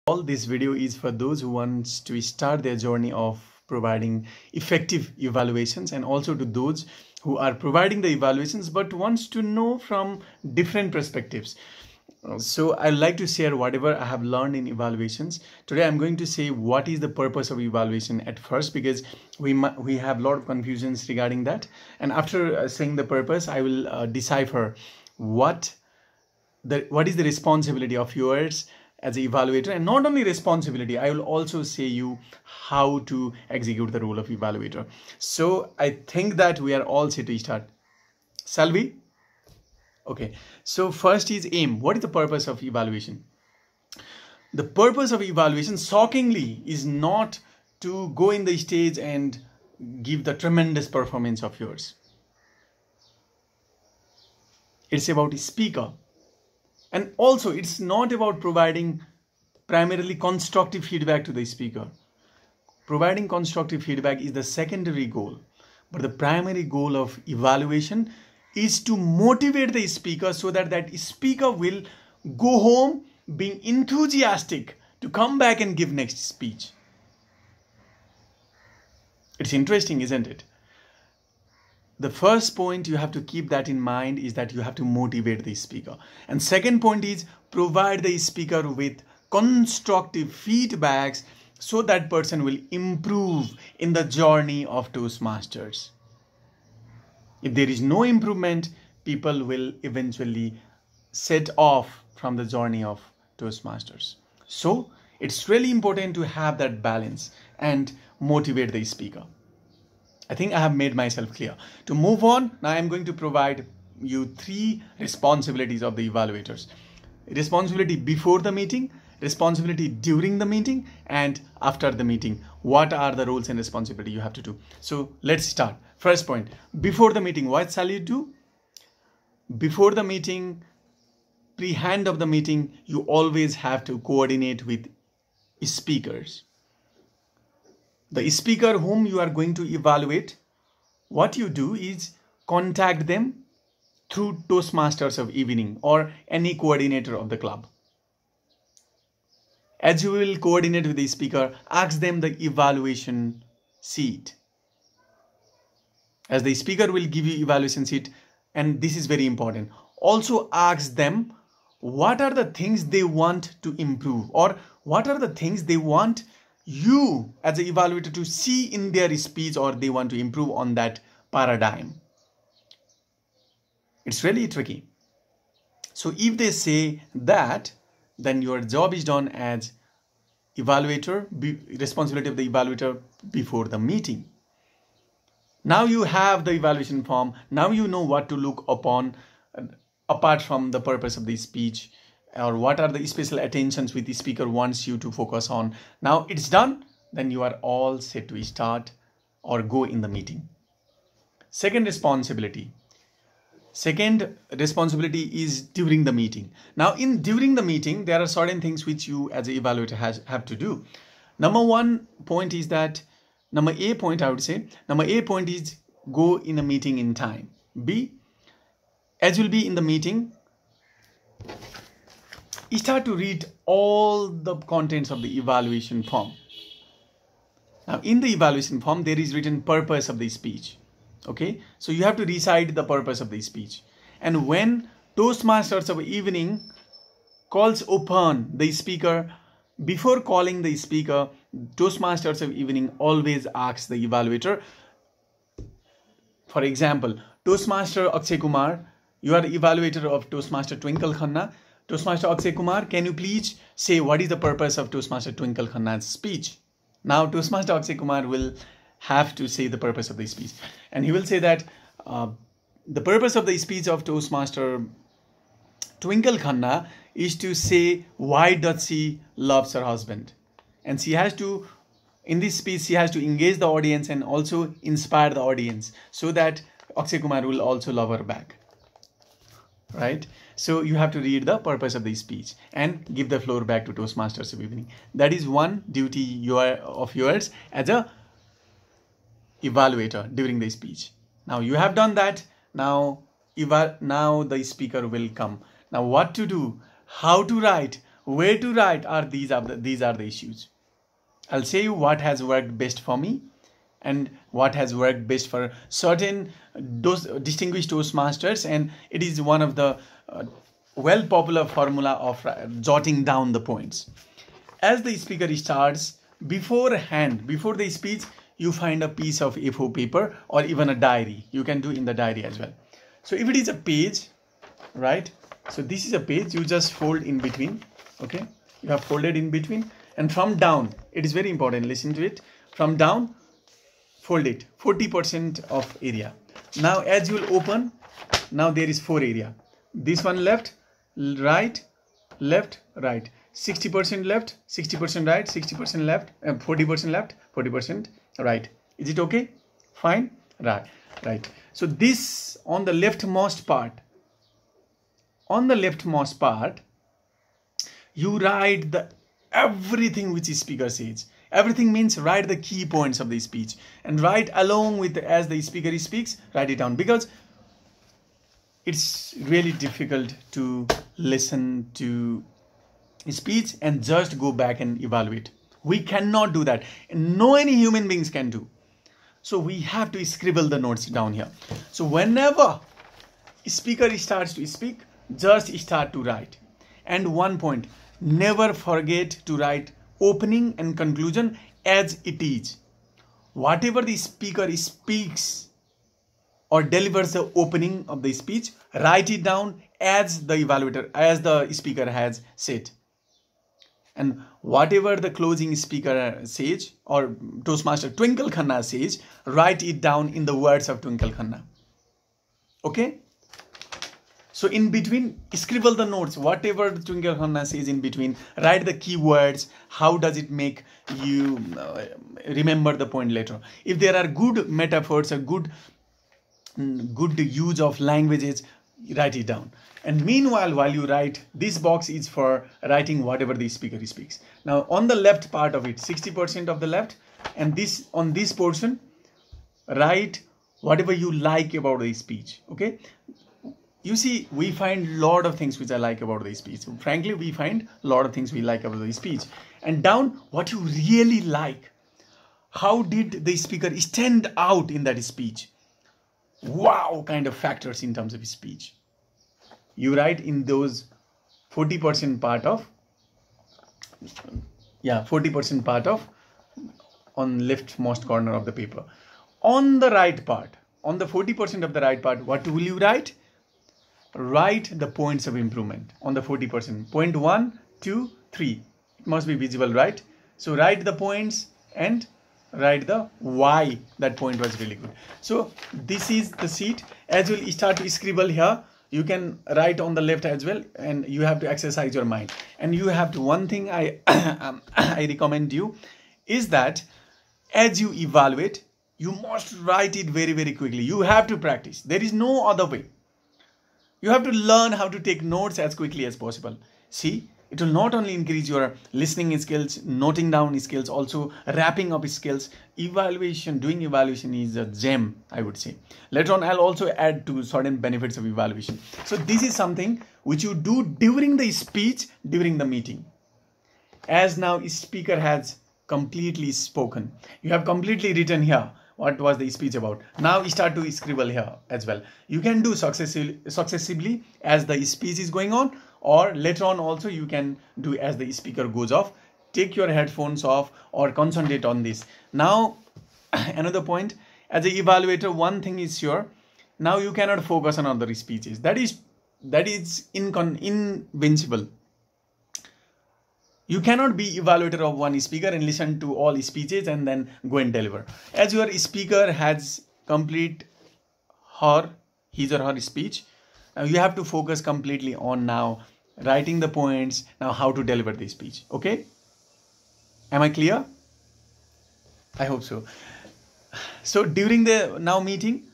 All this video is for those who want to start their journey of providing effective evaluations, and also to those who are providing the evaluations but wants to know from different perspectives. So I'd like to share whatever I have learned in evaluations. Today I'm going to say what is the purpose of evaluation at first, because we have a lot of confusions regarding that, and after saying the purpose, I will decipher what is the responsibility of yours as an evaluator. And not only responsibility, I will also say you how to execute the role of evaluator. So I think that we are all set to start. Shall we? Okay, so first is aim. What is the purpose of evaluation? The purpose of evaluation, shockingly, is not to go in the stage and give the tremendous performance of yours. It's about a speaker. And also, it's not about providing primarily constructive feedback to the speaker. Providing constructive feedback is the secondary goal. But the primary goal of evaluation is to motivate the speaker so that that speaker will go home being enthusiastic to come back and give next speech. It's interesting, isn't it? The first point you have to keep that in mind is that you have to motivate the speaker. And second point is provide the speaker with constructive feedbacks so that person will improve in the journey of Toastmasters. If there is no improvement, people will eventually set off from the journey of Toastmasters. So it's really important to have that balance and motivate the speaker. I think I have made myself clear. To move on, now I am going to provide you 3 responsibilities of the evaluators. Responsibility before the meeting, responsibility during the meeting, and after the meeting. What are the roles and responsibility you have to do? So let's start. First point, before the meeting, what shall you do? Before the meeting, pre-hand of the meeting, you always have to coordinate with speakers. The speaker whom you are going to evaluate, what you do is contact them through Toastmasters of Evening or any coordinator of the club. As you will coordinate with the speaker, ask them the evaluation sheet. As the speaker will give you evaluation sheet, and this is very important, also ask them what are the things they want to improve, or what are the things they want you as an evaluator to see in their speech, or they want to improve on that paradigm. It's really tricky. So if they say that, then your job is done as evaluator, responsibility of the evaluator before the meeting. Now you have the evaluation form. Now you know what to look upon apart from the purpose of the speech, or what are the special attentions which the speaker wants you to focus on. Now it's done, then you are all set to start or go in the meeting. Second responsibility is during the meeting. Now during the meeting, there are certain things which you as an evaluator have to do. Number A point is go in a meeting in time. B, as you'll be in the meeting, start to read all the contents of the evaluation form. Now in the evaluation form, there is written purpose of the speech. Okay, so you have to recite the purpose of the speech. And when Toastmasters of Evening calls upon the speaker, before calling the speaker, Toastmasters of Evening always asks the evaluator. For example, Toastmaster Akshay Kumar, you are the evaluator of Toastmaster Twinkle Khanna. Toastmaster Akshay Kumar, can you please say what is the purpose of Toastmaster Twinkle Khanna's speech? Now Toastmaster Akshay Kumar will have to say the purpose of the speech. And he will say that the purpose of the speech of Toastmaster Twinkle Khanna is to say why does she loves her husband. And she has to, in this speech, she has to engage the audience and also inspire the audience so that Akshay Kumar will also love her back. Right? So you have to read the purpose of the speech and give the floor back to Toastmasters of Evening. That is one duty of yours as a evaluator during the speech. Now you have done that. Now the speaker will come. Now what to do, how to write, where to write, are these are the issues. I'll say you what has worked best for me and what has worked best for certain distinguished Toastmasters, and it is one of the well popular formula of jotting down the points. As the speaker starts, before the speech, you find a piece of A4 paper or even a diary. You can do in the diary as well. So if it is a page, right? So this is a page, you just fold in between, okay? You have folded in between, and from down, it is very important, listen to it. From down, fold it, 40% of area. Now as you will open, now there is 4 area. This one left, right, 60% left, 60% right, 60% left, 40% left, 40% right. Is it okay? Fine? Right. So this on the leftmost part, you write the everything which the speaker says. Everything means write the key points of the speech and write along with as the speaker speaks, write it down, because it's really difficult to listen to speech and just go back and evaluate. We cannot do that. No any human beings can do. So we have to scribble the notes down here. So whenever speaker starts to speak, just start to write. And one point, never forget to write opening and conclusion as it is. Whatever the speaker speaks or delivers the opening of the speech, write it down as the speaker has said. And whatever the closing speaker says or Toastmaster Twinkle Khanna says, write it down in the words of Twinkle Khanna. Okay? So in between, scribble the notes, whatever Twinkle Khanna says in between, write the keywords, how does it make you remember the point later. If there are good metaphors or good use of languages, write it down. And meanwhile, while you write, this box is for writing whatever the speaker speaks. Now on the left part of it, 60% of the left, and this on this portion, write whatever you like about the speech. Okay? You see, we find a lot of things which I like about the speech. Frankly, we find a lot of things we like about the speech. And down, what you really like. How did the speaker stand out in that speech? Wow, kind of factors in terms of speech. You write in those 40% part of, 40% part of on leftmost corner of the paper. On the right part, on the 40% of the right part, what will you write? Write the points of improvement on the 40%. Point 1, 2, 3. It must be visible, right? So write the points and write the why that point was really good. So this is the sheet. As you start to scribble here, you can write on the left as well, and you have to exercise your mind. And you have to, one thing I I recommend you is that as you evaluate, you must write it very, very quickly. You have to practice. There is no other way. You have to learn how to take notes as quickly as possible. See, it will not only increase your listening skills, noting down skills, also wrapping up skills. Doing evaluation is a gem, I would say. Later on, I'll also add to certain benefits of evaluation. So this is something which you do during the speech, during the meeting. As now speaker has completely spoken. You have completely written here what was the speech about. Now start to scribble here as well. You can do successively as the speech is going on, or later on also you can do as the speaker goes off. Take your headphones off or concentrate on this. Now another point, as an evaluator, one thing is sure, now you cannot focus on other speeches. That is invincible. You cannot be evaluator of one speaker and listen to all speeches and then go and deliver. As your speaker has complete his or her speech, now you have to focus completely on now writing the points, now how to deliver the speech. Okay? Am I clear? I hope so. So during the now meeting,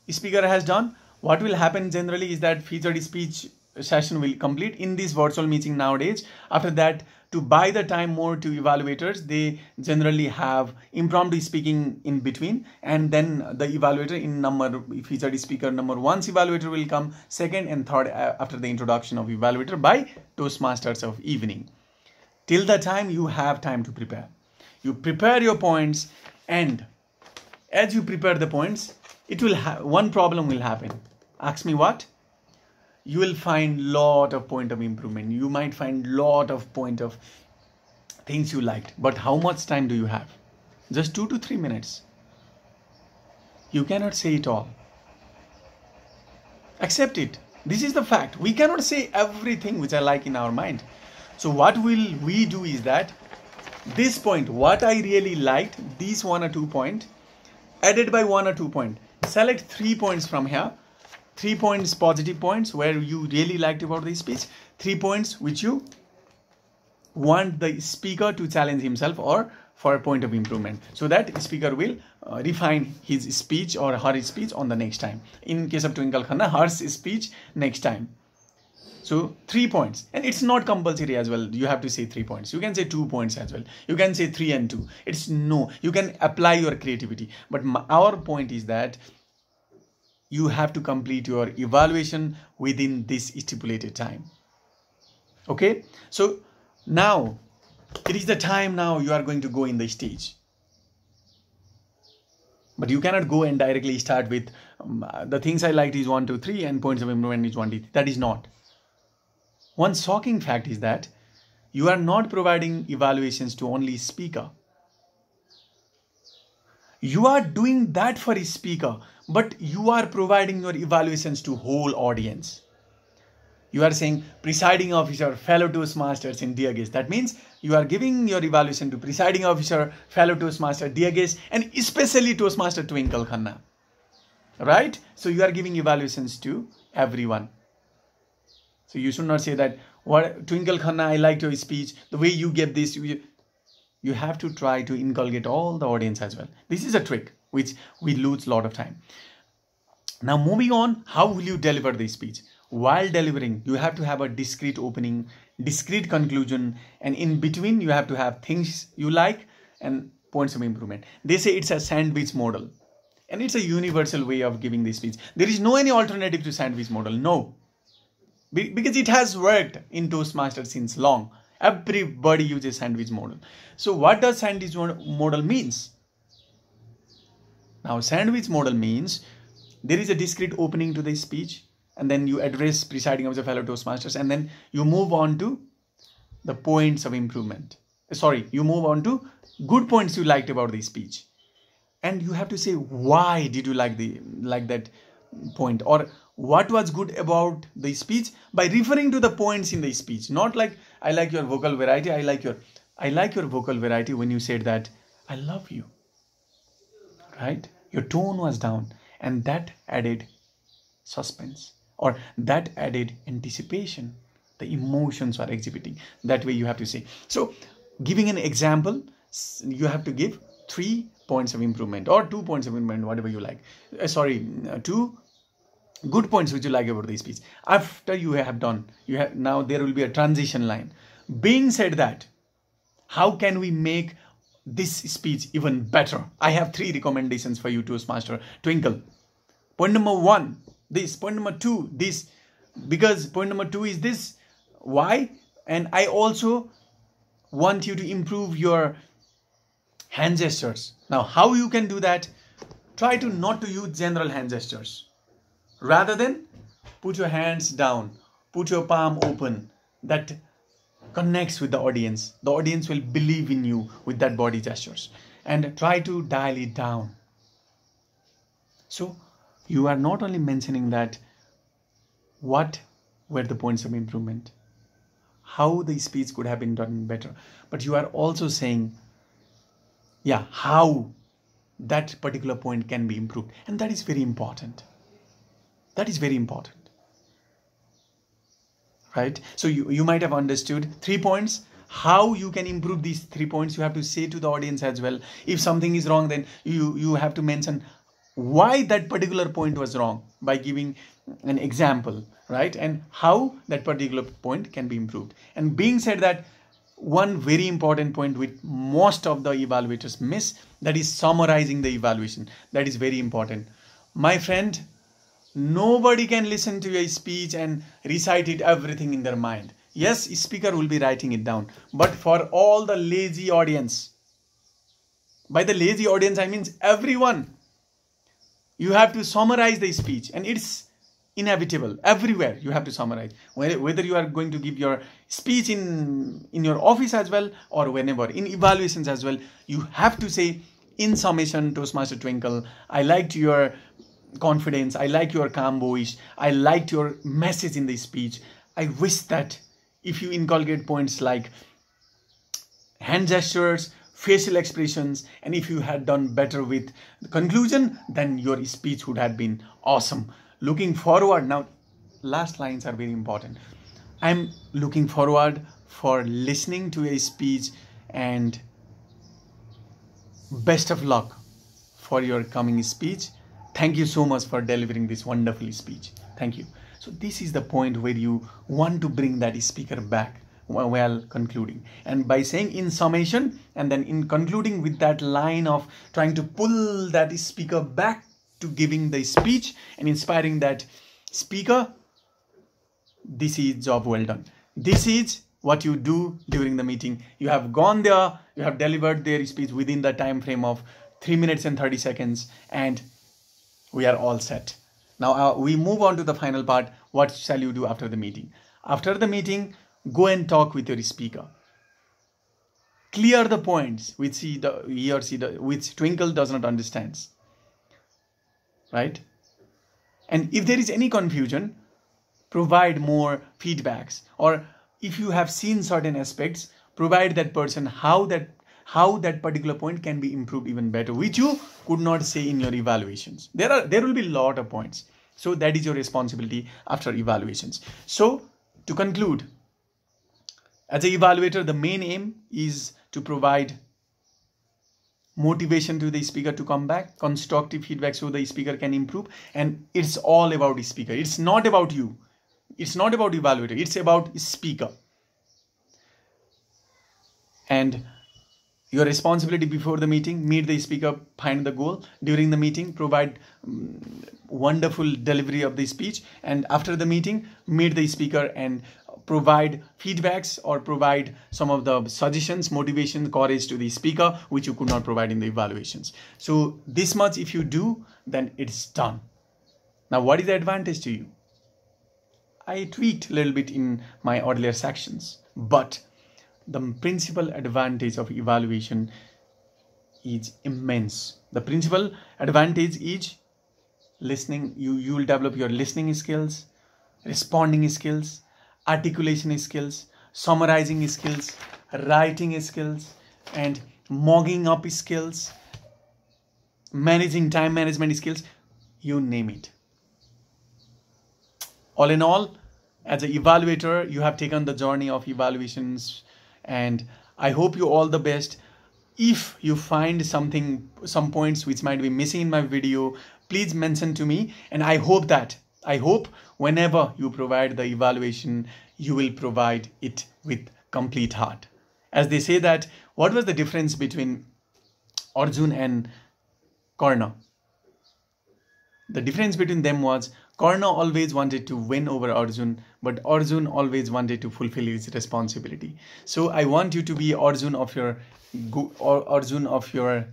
speaker has done. What will happen generally is that featured speech session will complete in this virtual meeting nowadays. After that, to buy the time more to evaluators, they generally have impromptu speaking in between, and then the evaluator in number featured speaker number one's evaluator will come second and third after the introduction of evaluator by Toastmasters of evening. Till the time you have time to prepare. You prepare your points, and as you prepare the points, it will have one problem will happen. Ask me what? You will find lot of point of improvement. You might find lot of point of things you liked. But how much time do you have? Just 2 to 3 minutes. You cannot say it all. Accept it. This is the fact. We cannot say everything which I like in our mind. So what will we do is that this point, what I really liked, these 1 or 2 points, added by 1 or 2 points. Select 3 points from here. 3 points positive points where you really liked about the speech. 3 points which you want the speaker to challenge himself or for a point of improvement. So that speaker will refine his speech or her speech on the next time. In case of Twinkle Khanna, her speech next time. So 3 points, and it's not compulsory as well. You have to say 3 points. You can say 2 points as well. You can say 3 and 2. It's no. You can apply your creativity. But our point is that you have to complete your evaluation within this stipulated time. Okay. So now it is the time. Now you are going to go in the stage. But you cannot go and directly start with the things I liked is 1, 2, 3 and points of improvement is 1, 2, 3. That is not. One shocking fact is that you are not providing evaluations to only speaker. You are doing that for a speaker, but you are providing your evaluations to whole audience. You are saying presiding officer, fellow Toastmasters and dear guests. That means you are giving your evaluation to presiding officer, fellow Toastmaster, dear guests, and especially Toastmaster Twinkle Khanna. Right? So you are giving evaluations to everyone. So you should not say that, what Twinkle Khanna, I liked your speech, the way you gave this. You have to try to inculcate all the audience as well. This is a trick which we lose a lot of time. Now moving on, how will you deliver the speech? While delivering, you have to have a discrete opening, discrete conclusion, and in between you have to have things you like and points of improvement. They say it's a sandwich model, and it's a universal way of giving the speech. There is no any alternative to sandwich model. No. Because it has worked in Toastmasters since long. Everybody uses sandwich model. So what does sandwich model means? Now sandwich model means there is a discrete opening to the speech, and then you address presiding of the fellow Toastmasters, and then you move on to the points of improvement. Sorry, you move on to good points you liked about the speech. And you have to say why did you like that point, or what was good about the speech by referring to the points in the speech. Not like, I like your vocal variety. I like your vocal variety when you said that I love you. Right? Your tone was down, and that added suspense, or that added anticipation. The emotions are exhibiting. That way you have to say. So giving an example, you have to give 3 points of improvement or 2 points of improvement, whatever you like. 2 good points which you like about the speech. After you have done, now there will be a transition line. Being said that, how can we make this speech even better? I have 3 recommendations for you, Toastmaster Twinkle. Point number 1, this. Point number 2, this. Because point number 2 is this. Why? And I also want you to improve your hand gestures. Now, how you can do that? Try to not to use general hand gestures. Rather than put your hands down, put your palm open. That connects with the audience. The audience will believe in you with that body gestures. And try to dial it down. So you are not only mentioning that what were the points of improvement, how the speech could have been done better, but you are also saying, yeah, how that particular point can be improved. And that is very important. That is very important. Right? So you might have understood 3 points. How you can improve these 3 points, you have to say to the audience as well. If something is wrong, then you have to mention why that particular point was wrong by giving an example, right? And how that particular point can be improved. And being said that, one very important point which most of the evaluators miss, that is summarizing the evaluation. That is very important. My friend, nobody can listen to a speech and recite it everything in their mind. Yes, speaker will be writing it down, but for all the lazy audience, by the lazy audience I mean everyone, you have to summarize the speech, and it's inevitable. Everywhere you have to summarize, whether you are going to give your speech in your office as well, or whenever in evaluations as well, you have to say, in summation, Toastmaster Twinkle, I liked your confidence, I like your calm voice, I liked your message in the speech. I wish that if you inculcate points like hand gestures, facial expressions, and if you had done better with the conclusion, then your speech would have been awesome. Looking forward. Now, last lines are very important. I'm looking forward for listening to a speech, and best of luck for your coming speech. Thank you so much for delivering this wonderful speech. Thank you. So this is the point where you want to bring that speaker back while concluding, and by saying in summation and then in concluding with that line of trying to pull that speaker back to giving the speech and inspiring that speaker, this is job well done. This is what you do during the meeting. You have gone there, you have delivered their speech within the time frame of 3 minutes and 30 seconds, and we are all set. Now we move on to the final part. What shall you do after the meeting? After the meeting, go and talk with your speaker. Clear the points which he or she which Twinkle does not understand. Right? And if there is any confusion, provide more feedbacks. Or if you have seen certain aspects, provide that person how that particular point can be improved even better, which you could not say in your evaluations. There will be a lot of points. So that is your responsibility after evaluations. So to conclude, as an evaluator, the main aim is to provide motivation to the speaker to come back, constructive feedback so the speaker can improve, and it's all about the speaker. It's not about you. It's not about evaluator. It's about speaker. And your responsibility before the meeting, meet the speaker, find the goal. During the meeting, provide wonderful delivery of the speech. And after the meeting, meet the speaker and provide feedbacks or provide some of the suggestions, motivation, courage to the speaker, which you could not provide in the evaluations. So this much if you do, then it's done. Now, what is the advantage to you? I tweaked a little bit in my earlier sections, but the principal advantage of evaluation is immense. The principal advantage is listening. You will develop your listening skills, responding skills, articulation skills, summarizing skills, writing skills, and mogging up skills, managing time management skills, you name it. All in all, as an evaluator, you have taken the journey of evaluations, and I hope you all the best. If you find some points which might be missing in my video, please mention to me, and I hope whenever you provide the evaluation, you will provide it with complete heart. As they say that, what was the difference between Arjun and Karna? The difference between them was Karna always wanted to win over Arjun, but Arjun always wanted to fulfill his responsibility. So I want you to be Arjun of your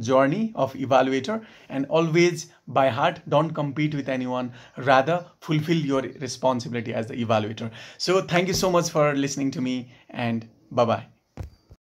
journey of evaluator, and always by heart don't compete with anyone, rather fulfill your responsibility as the evaluator. So thank you so much for listening to me, and bye bye.